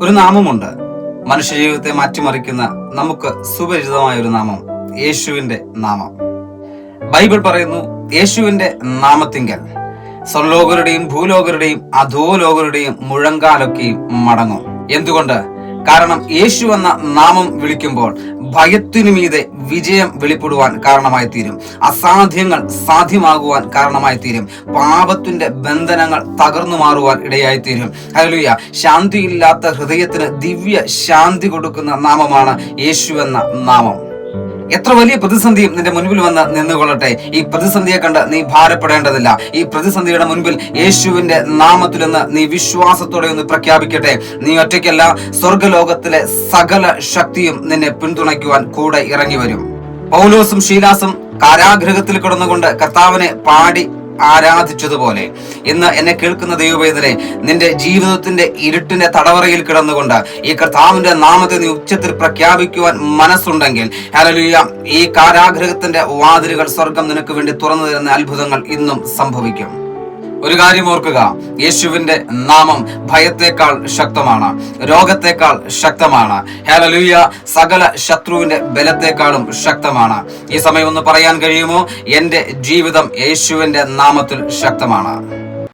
ഒരു നാമമുണ്ട്, മനുഷ്യജീവിതത്തെ മാറ്റിമറിക്കുന്ന നമുക്ക് സുപരിചിതമായ ഒരു നാമം, യേശുവിന്റെ നാമം. ബൈബിൾ പറയുന്നു, യേശുവിന്റെ നാമത്തിങ്കൽ സ്വർലോകരുടെയും ഭൂലോകരുടെയും അധോലോകരുടെയും മുഴങ്കാലൊക്കെയും മടങ്ങും. എന്തുകൊണ്ട്? കാരണം യേശു എന്ന നാമം വിളിക്കുമ്പോൾ ഭയത്തിനു മീതെ വിജയം വെളിപ്പെടുവാൻ കാരണമായി തീരും. അസാധ്യങ്ങൾ സാധ്യമാകുവാൻ കാരണമായി തീരും. പാപത്തിന്റെ ബന്ധനങ്ങൾ തകർന്നു മാറുവാൻ ഇടയായി തീരും. ഹല്ലേലൂയ. ശാന്തിയില്ലാത്ത ഹൃദയത്തിന് ദിവ്യ ശാന്തി കൊടുക്കുന്ന നാമമാണ് യേശു എന്ന നാമം. എത്ര വലിയ പ്രതിസന്ധിയും നിന്റെ മുൻപിൽ വന്ന് നിന്നുകൊള്ളട്ടെ, ഈ പ്രതിസന്ധിയെ കണ്ട് നീ ഭാരപ്പെടേണ്ടതില്ല. ഈ പ്രതിസന്ധിയുടെ മുൻപിൽ യേശുവിന്റെ നാമത്തിൽ നിന്ന് നീ വിശ്വാസത്തോടെ ഒന്ന് പ്രഖ്യാപിക്കട്ടെ. നീ ഒറ്റയ്ക്കല്ല, സ്വർഗലോകത്തിലെ സകല ശക്തിയും നിന്നെ പിന്തുണയ്ക്കുവാൻ കൂടെ ഇറങ്ങി വരും. പൗലോസും ശീലാസും കാരാഗൃഹത്തിൽ കിടന്നുകൊണ്ട് കർത്താവിനെ പാടി ആരാധിച്ചതുപോലെ ഇന്ന് എന്നെ കേൾക്കുന്ന ദൈവവേദനെ, നിന്റെ ജീവിതത്തിന്റെ ഇരുട്ടിന്റെ തടവറയിൽ കിടന്നുകൊണ്ട് ഈ കർത്താവിന്റെ നാമത്തെ നീ ഉച്ചത്തിൽ പ്രഖ്യാപിക്കുവാൻ മനസ്സുണ്ടെങ്കിൽ, ഹല്ലേലൂയ, ഈ കാരാഗൃഹത്തിന്റെ വാതിലുകൾ സ്വർഗം നിനക്ക് വേണ്ടി തുറന്നു തരുന്ന അത്ഭുതങ്ങൾ ഇന്നും സംഭവിക്കും. ഒരു കാര്യം ഓർക്കുക, യേശുവിന്റെ നാമം ഭയത്തെക്കാൾ ശക്തമാണ്, രോഗത്തെക്കാൾ ശക്തമാണ്. ഹല്ലേലൂയ. സകല ശത്രുവിന്റെ ബലത്തെക്കാളും ശക്തമാണ്. ഈ സമയം ഒന്ന് പറയാൻ കഴിയുമോ? എന്റെ ജീവിതം യേശുവിന്റെ നാമത്തിൽ ശക്തമാണ്.